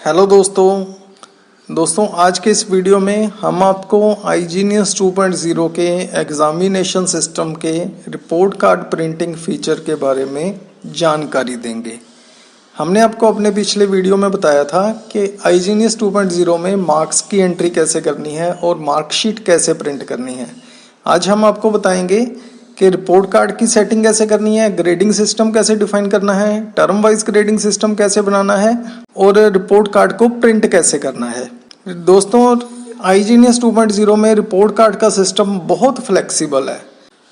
Hello दोस्तों आज के इस वीडियो में हम आपको iGenius 2.0 के एग्जामिनेशन सिस्टम के रिपोर्ट कार्ड प्रिंटिंग फीचर के बारे में जानकारी देंगे। हमने आपको अपने पिछले वीडियो में बताया था कि iGenius 2.0 में मार्क्स की एंट्री कैसे करनी है और मार्कशीट कैसे प्रिंट करनी है। आज हम आपको बताएंगे कि रिपोर्ट कार्ड की सेटिंग कैसे करनी है, ग्रेडिंग सिस्टम कैसे डिफाइन करना है, टर्म वाइज ग्रेडिंग सिस्टम कैसे बनाना है और रिपोर्ट कार्ड को प्रिंट कैसे करना है। दोस्तों iGenius 2.0 में रिपोर्ट कार्ड का सिस्टम बहुत फ्लेक्सिबल है।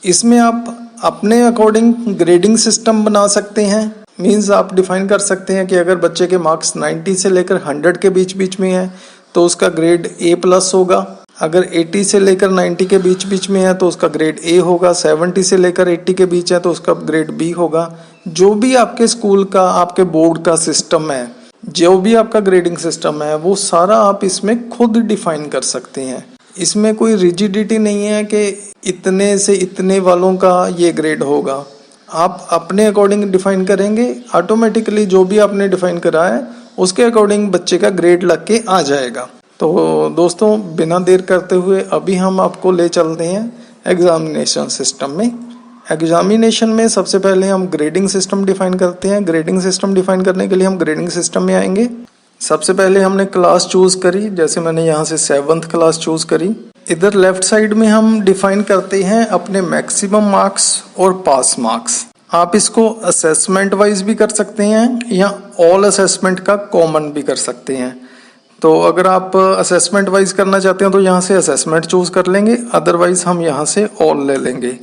इसमें आप अपने अकॉर्डिंग ग्रेडिंग सिस्टम बना सकते हैं। मीन्स आप डिफाइन कर सकते हैं कि अगर बच्चे के मार्क्स 90 से लेकर 100 के बीच में है तो उसका ग्रेड A+ होगा। अगर 80 से लेकर 90 के बीच में है तो उसका ग्रेड A होगा। 70 से लेकर 80 के बीच है तो उसका ग्रेड B होगा। जो भी आपके स्कूल का, आपके बोर्ड का सिस्टम है, जो भी आपका ग्रेडिंग सिस्टम है, वो सारा आप इसमें खुद डिफाइन कर सकते हैं। इसमें कोई रिजिडिटी नहीं है कि इतने से इतने वालों का ये ग्रेड होगा। आप अपने अकॉर्डिंग डिफाइन करेंगे, ऑटोमेटिकली जो भी आपने डिफाइन करा है उसके अकॉर्डिंग बच्चे का ग्रेड लग के आ जाएगा। तो दोस्तों बिना देर करते हुए अभी हम आपको ले चलते हैं एग्जामिनेशन सिस्टम में। एग्जामिनेशन में सबसे पहले हम ग्रेडिंग सिस्टम डिफाइन करते हैं। ग्रेडिंग सिस्टम डिफाइन करने के लिए हम ग्रेडिंग सिस्टम में आएंगे। सबसे पहले हमने क्लास चूज करी, जैसे मैंने यहाँ से 7th क्लास चूज करी। इधर लेफ्ट साइड में हम डिफाइन करते हैं अपने मैक्सिमम मार्क्स और पास मार्क्स। आप इसको असेसमेंट वाइज भी कर सकते हैं या ऑल असेसमेंट का कॉमन भी कर सकते हैं। तो अगर आप असेसमेंट वाइज करना चाहते हैं तो यहाँ से असेसमेंट चूज कर लेंगे, अदरवाइज हम यहाँ से ऑल ले लेंगे।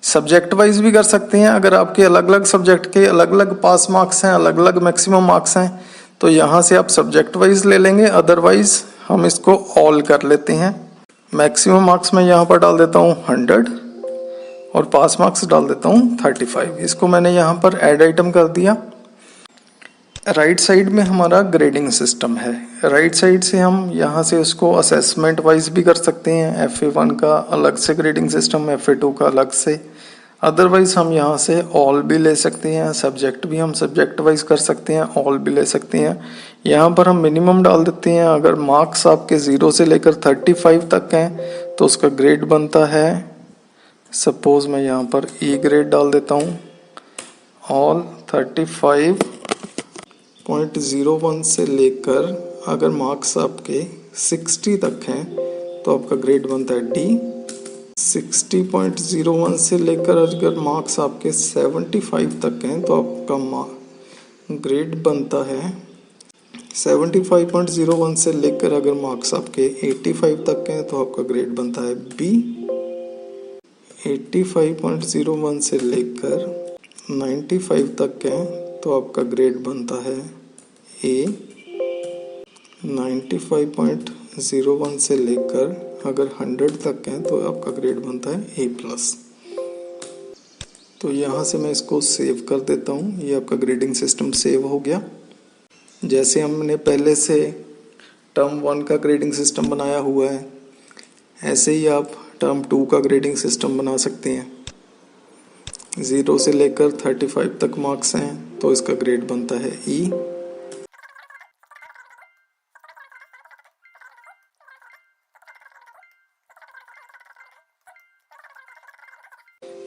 सब्जेक्ट वाइज भी कर सकते हैं। अगर आपके अलग अलग सब्जेक्ट के अलग अलग पास मार्क्स हैं, अलग अलग मैक्सिमम मार्क्स हैं, तो यहाँ से आप सब्जेक्ट वाइज ले लेंगे, अदरवाइज हम इसको ऑल कर लेते हैं। मैक्सिमम मार्क्स मैं यहाँ पर डाल देता हूँ 100 और पास मार्क्स डाल देता हूँ 35। इसको मैंने यहाँ पर ऐड आइटम कर दिया। राइट साइड में हमारा ग्रेडिंग सिस्टम है। राइट साइड से हम यहाँ से उसको असेसमेंट वाइज भी कर सकते हैं। FA1 का अलग से ग्रेडिंग सिस्टम, FA2 का अलग से, अदरवाइज हम यहाँ से ऑल भी ले सकते हैं। सब्जेक्ट भी हम सब्जेक्ट वाइज कर सकते हैं, ऑल भी ले सकते हैं। यहाँ पर हम मिनिमम डाल देते हैं। अगर मार्क्स आपके 0 से लेकर 35 तक हैं तो उसका ग्रेड बनता है, सपोज मैं यहाँ पर E ग्रेड डाल देता हूँ। ऑल 35.01 से लेकर अगर मार्क्स आपके 60 तक हैं तो आपका ग्रेड बनता है D। 60.01 से लेकर अगर मार्क्स आपके 75 तक हैं तो आपका ग्रेड बनता है 75.01 से लेकर अगर मार्क्स आपके 85 तक हैं तो आपका ग्रेड बनता है B। 85.01 से लेकर 95 तक हैं तो आपका ग्रेड बनता है A। 95.01 से लेकर अगर 100 तक हैं तो आपका ग्रेड बनता है A+। तो यहाँ से मैं इसको सेव कर देता हूँ। ये आपका ग्रेडिंग सिस्टम सेव हो गया। जैसे हमने पहले से टर्म 1 का ग्रेडिंग सिस्टम बनाया हुआ है, ऐसे ही आप टर्म 2 का ग्रेडिंग सिस्टम बना सकते हैं। 0 से लेकर 35 तक मार्क्स हैं तो इसका ग्रेड बनता है E।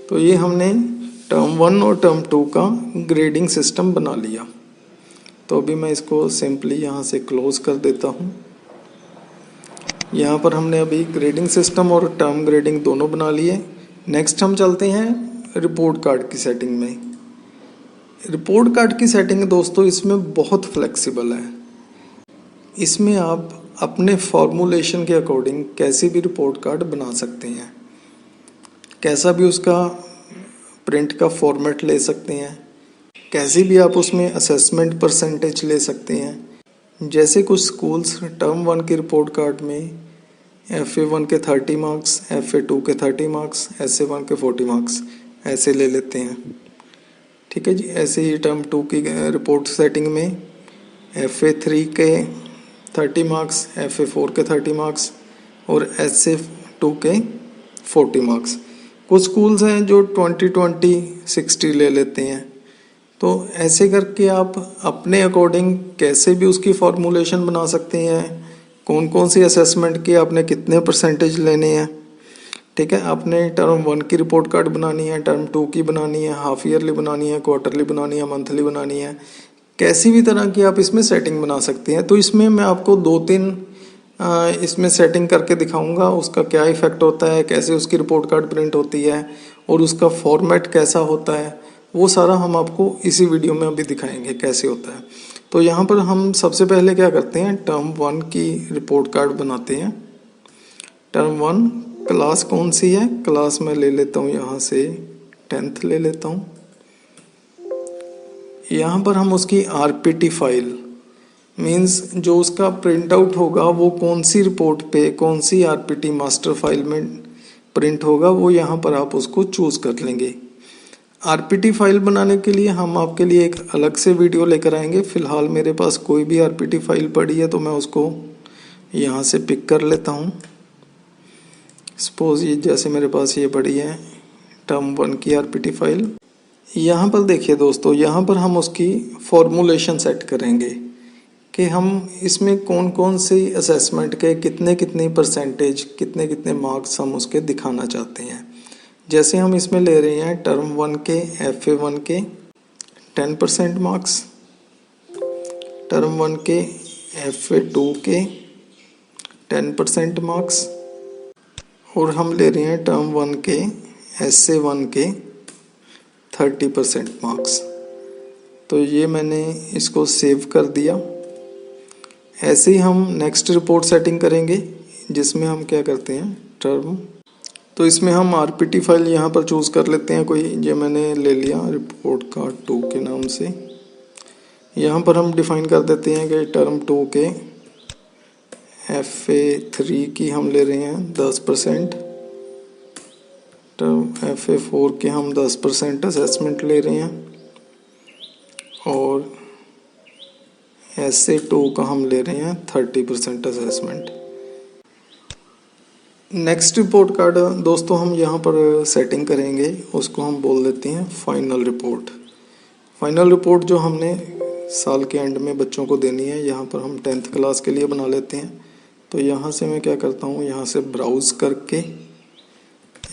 तो ये हमने टर्म 1 और टर्म 2 का ग्रेडिंग सिस्टम बना लिया। तो अभी मैं इसको सिंपली यहाँ से क्लोज कर देता हूँ। यहाँ पर हमने अभी ग्रेडिंग सिस्टम और टर्म ग्रेडिंग दोनों बना लिए। नेक्स्ट हम चलते हैं रिपोर्ट कार्ड की सेटिंग में। रिपोर्ट कार्ड की सेटिंग दोस्तों इसमें बहुत फ्लेक्सिबल है। इसमें आप अपने फॉर्मूलेशन के अकॉर्डिंग कैसे भी रिपोर्ट कार्ड बना सकते हैं, कैसा भी उसका प्रिंट का फॉर्मेट ले सकते हैं, कैसे भी आप उसमें असेसमेंट परसेंटेज ले सकते हैं। जैसे कुछ स्कूल्स टर्म 1 की रिपोर्ट कार्ड में FA1 के 30 मार्क्स, FA2 के 30 मार्क्स, SA1 के 40 मार्क्स ऐसे ले लेते हैं। ठीक है जी। ऐसे ही टर्म 2 की रिपोर्ट सेटिंग में FA3 के 30 मार्क्स, FA4 के 30 मार्क्स और SA2 के 40 मार्क्स। कुछ स्कूल्स हैं जो 20-20-60 ले लेते हैं। तो ऐसे करके आप अपने अकॉर्डिंग कैसे भी उसकी फॉर्मूलेशन बना सकते हैं, कौन कौन सी असेसमेंट के आपने कितने परसेंटेज लेने हैं। ठीक है, आपने टर्म 1 की रिपोर्ट कार्ड बनानी है, टर्म 2 की बनानी है, हाफ ईयरली बनानी है, क्वार्टरली बनानी है, मंथली बनानी है, कैसी भी तरह की आप इसमें सेटिंग बना सकते हैं। तो इसमें मैं आपको 2-3 इसमें सेटिंग करके दिखाऊंगा, उसका क्या इफेक्ट होता है, कैसे उसकी रिपोर्ट कार्ड प्रिंट होती है और उसका फॉर्मेट कैसा होता है, वो सारा हम आपको इसी वीडियो में अभी दिखाएंगे कैसे होता है। तो यहाँ पर हम सबसे पहले क्या करते हैं, टर्म 1 की रिपोर्ट कार्ड बनाते हैं। टर्म 1 क्लास कौन सी है, क्लास मैं ले लेता हूँ यहाँ से 10th ले लेता हूँ। यहाँ पर हम उसकी आरपीटी फाइल मीन्स जो उसका प्रिंट आउट होगा वो कौन सी रिपोर्ट पे, कौन सी आरपीटी मास्टर फाइल में प्रिंट होगा, वो यहाँ पर आप उसको चूज कर लेंगे। आरपीटी फाइल बनाने के लिए हम आपके लिए एक अलग से वीडियो लेकर आएंगे। फिलहाल मेरे पास कोई भी आरपीटी फाइल पड़ी है तो मैं उसको यहाँ से पिक कर लेता हूँ। सपोज ये जैसे मेरे पास ये पड़ी है टर्म 1 की आरपीटी फाइल। यहाँ पर देखिए दोस्तों, यहाँ पर हम उसकी फॉर्मूलेशन सेट करेंगे कि हम इसमें कौन कौन सी असेसमेंट के कितने कितने परसेंटेज, कितने कितने मार्क्स हम उसके दिखाना चाहते हैं। जैसे हम इसमें ले रहे हैं टर्म 1 के FA1 के 10% मार्क्स, टर्म 1 के FA2 के 10% मार्क्स और हम ले रहे हैं टर्म 1 के SA1 के 30% मार्क्स। तो ये मैंने इसको सेव कर दिया। ऐसे ही हम नेक्स्ट रिपोर्ट सेटिंग करेंगे जिसमें हम क्या करते हैं टर्म, तो इसमें हम आरपीटी फाइल यहाँ पर चूज कर लेते हैं कोई, ये मैंने ले लिया रिपोर्ट कार्ड 2 के नाम से। यहाँ पर हम डिफाइन कर देते हैं कि टर्म 2 के FA3 की हम ले रहे हैं 10%, टर्म FA4 के हम 10% असेसमेंट ले रहे हैं और SA2 का हम ले रहे हैं 30% असेसमेंट। नेक्स्ट रिपोर्ट कार्ड दोस्तों हम यहाँ पर सेटिंग करेंगे, उसको हम बोल देते हैं फाइनल रिपोर्ट। फाइनल रिपोर्ट जो हमने साल के एंड में बच्चों को देनी है, यहाँ पर हम 10th क्लास के लिए बना लेते हैं। तो यहाँ से मैं क्या करता हूँ, यहाँ से ब्राउज करके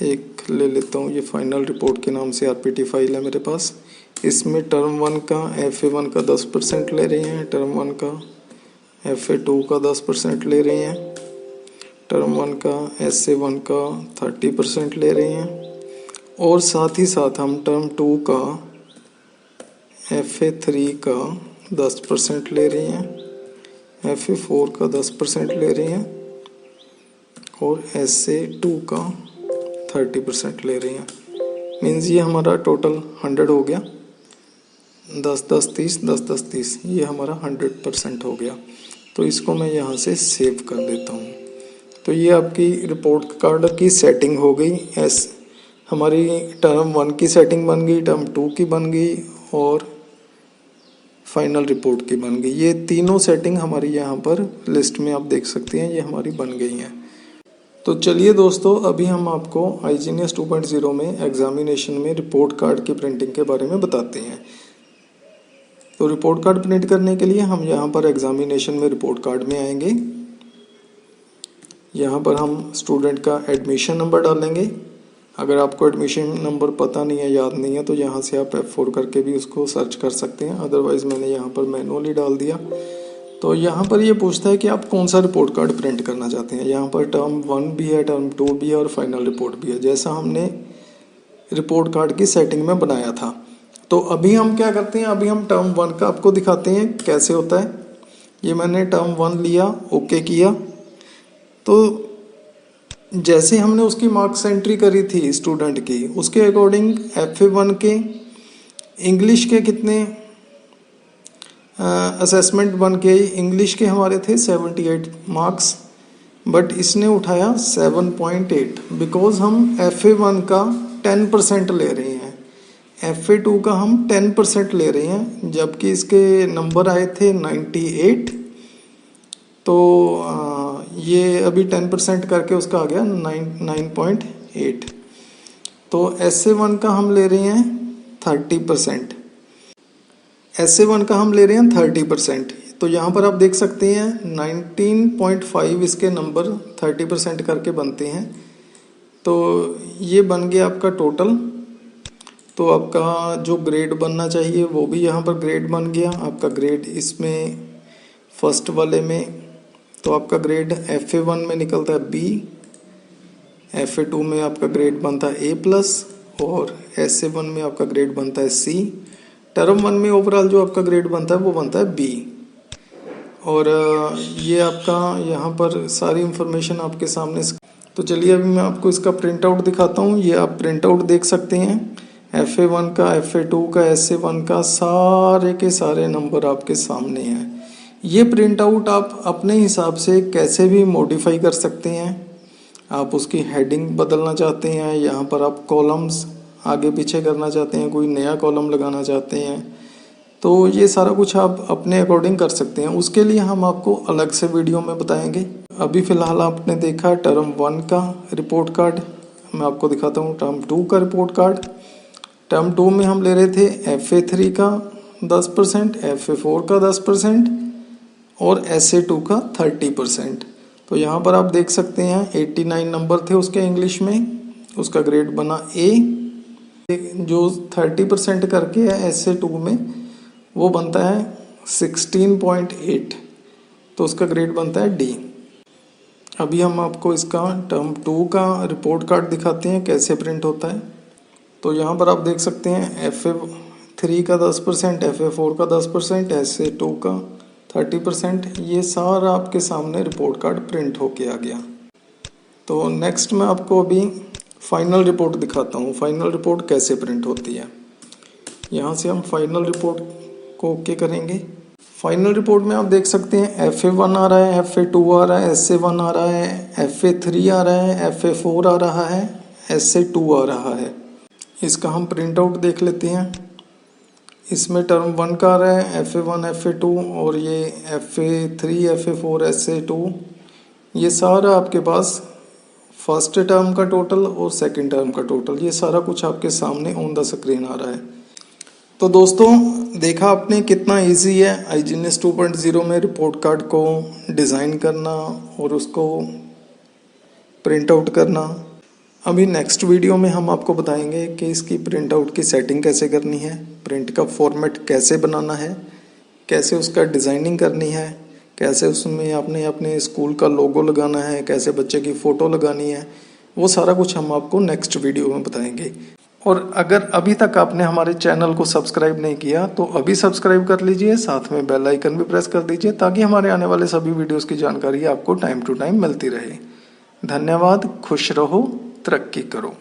एक ले लेता हूँ, ये फाइनल रिपोर्ट के नाम से आरपीटी फाइल है मेरे पास। इसमें टर्म 1 का FA1 का 10% ले रहे हैं, टर्म 1 का FA2 का 10% ले रहे हैं, टर्म 1 का SA1 का 30% ले रहे हैं और साथ ही साथ हम टर्म 2 का FA3 का 10% ले रहे हैं, FA4 का 10% ले रहे हैं और SA2 का 30% ले रहे हैं। मीन्स ये हमारा टोटल 100 हो गया, 10-10-30, 10-10-30, ये हमारा 100% हो गया। तो इसको मैं यहाँ से सेव कर देता हूँ। तो ये आपकी रिपोर्ट कार्ड की सेटिंग हो गई। हमारी टर्म 1 की सेटिंग बन गई, टर्म 2 की बन गई और फाइनल रिपोर्ट की बन गई। ये तीनों सेटिंग हमारी यहाँ पर लिस्ट में आप देख सकते हैं, ये हमारी बन गई हैं। तो चलिए दोस्तों, अभी हम आपको IGNIUS 2.0 में एग्जामिनेशन में रिपोर्ट कार्ड की प्रिंटिंग के बारे में बताते हैं। तो रिपोर्ट कार्ड प्रिंट करने के लिए हम यहाँ पर एग्जामिनेशन में रिपोर्ट कार्ड में आएंगे। यहाँ पर हम स्टूडेंट का एडमिशन नंबर डालेंगे। अगर आपको एडमिशन नंबर पता नहीं है, याद नहीं है, तो यहाँ से आप F4 करके भी उसको सर्च कर सकते हैं। अदरवाइज मैंने यहाँ पर मैनुअली डाल दिया। तो यहाँ पर ये पूछता है कि आप कौन सा रिपोर्ट कार्ड प्रिंट करना चाहते हैं। यहाँ पर टर्म 1 भी है, टर्म 2 भी है और फाइनल रिपोर्ट भी है, जैसा हमने रिपोर्ट कार्ड की सेटिंग में बनाया था। तो अभी हम क्या करते हैं, अभी हम टर्म 1 का आपको दिखाते हैं कैसे होता है। ये मैंने टर्म 1 लिया, ओके किया। तो जैसे हमने उसकी मार्क्स एंट्री करी थी स्टूडेंट की, उसके अकॉर्डिंग FA1 के इंग्लिश के कितने असेसमेंट बन के, इंग्लिश के हमारे थे 78 मार्क्स, बट इसने उठाया 7.8 बिकॉज हम FA1 का 10% ले रहे हैं, FA2 का हम 10% ले रहे हैं, जबकि इसके नंबर आए थे 98। तो ये अभी 10% करके उसका आ गया 9.8। तो SA1 का हम ले रहे हैं 30%। SA1 का हम ले रहे हैं 30%। तो यहाँ पर आप देख सकते हैं 19.5 इसके नंबर 30% करके बनते हैं। तो ये बन गया आपका टोटल। तो आपका जो ग्रेड बनना चाहिए वो भी यहाँ पर ग्रेड बन गया। आपका ग्रेड इसमें फर्स्ट वाले में तो आपका ग्रेड FA1 में निकलता है B, FA2 में आपका ग्रेड बनता है A+, और SA1 में आपका ग्रेड बनता है C। टर्म 1 में ओवरऑल जो आपका ग्रेड बनता है वो बनता है B। और ये आपका यहाँ पर सारी इंफॉर्मेशन आपके सामने। तो चलिए अभी मैं आपको इसका प्रिंट आउट दिखाता हूँ। ये आप प्रिंट आउट देख सकते हैं। FA1 का, FA2 का, SA1 का सारे के सारे नंबर आपके सामने हैं। ये प्रिंट आउट आप अपने हिसाब से कैसे भी मॉडिफाई कर सकते हैं। आप उसकी हेडिंग बदलना चाहते हैं, यहाँ पर आप कॉलम्स आगे पीछे करना चाहते हैं, कोई नया कॉलम लगाना चाहते हैं, तो ये सारा कुछ आप अपने अकॉर्डिंग कर सकते हैं। उसके लिए हम आपको अलग से वीडियो में बताएंगे। अभी फ़िलहाल आपने देखा टर्म 1 का रिपोर्ट कार्ड। मैं आपको दिखाता हूँ टर्म 2 का रिपोर्ट कार्ड। टर्म 2 में हम ले रहे थे FA3 का 10%, FA4 का 10% और SA2 का 30%। तो यहाँ पर आप देख सकते हैं 89 नंबर थे उसके इंग्लिश में, उसका ग्रेड बना A। जो 30% करके है SA2 में वो बनता है 16.8, तो उसका ग्रेड बनता है D। अभी हम आपको इसका टर्म 2 का रिपोर्ट कार्ड दिखाते हैं कैसे प्रिंट होता है। तो यहाँ पर आप देख सकते हैं FA3 का 10%, FA4 का 10%, SA2 का 30%। ये सारा आपके सामने रिपोर्ट कार्ड प्रिंट होके आ गया। तो नेक्स्ट मैं आपको अभी फाइनल रिपोर्ट दिखाता हूँ, फाइनल रिपोर्ट कैसे प्रिंट होती है। यहाँ से हम फाइनल रिपोर्ट को ओके करेंगे। फाइनल रिपोर्ट में आप देख सकते हैं FA1 आ रहा है, FA2 आ रहा है, SA1 आ रहा है, FA3 आ रहा है, FA4 आ रहा है, SA2 आ रहा है। इसका हम प्रिंट आउट देख लेते हैं। इसमें टर्म 1 का आ रहा है FA1, FA2 और ये FA3, FA4, SA2। ये सारा आपके पास फर्स्ट टर्म का टोटल और सेकंड टर्म का टोटल, ये सारा कुछ आपके सामने ऑन द स्क्रीन आ रहा है। तो दोस्तों देखा आपने कितना इजी है iGenius 2.0 में रिपोर्ट कार्ड को डिज़ाइन करना और उसको प्रिंट आउट करना। अभी नेक्स्ट वीडियो में हम आपको बताएंगे कि इसकी प्रिंट आउट की सेटिंग कैसे करनी है, प्रिंट का फॉर्मेट कैसे बनाना है, कैसे उसका डिज़ाइनिंग करनी है, कैसे उसमें आपने अपने स्कूल का लोगो लगाना है, कैसे बच्चे की फ़ोटो लगानी है, वो सारा कुछ हम आपको नेक्स्ट वीडियो में बताएंगे। और अगर अभी तक आपने हमारे चैनल को सब्सक्राइब नहीं किया तो अभी सब्सक्राइब कर लीजिए, साथ में बेल आइकन भी प्रेस कर दीजिए ताकि हमारे आने वाले सभी वीडियोस की जानकारी आपको टाइम टू टाइम मिलती रहे। धन्यवाद, खुश रहो, तरक्की करो।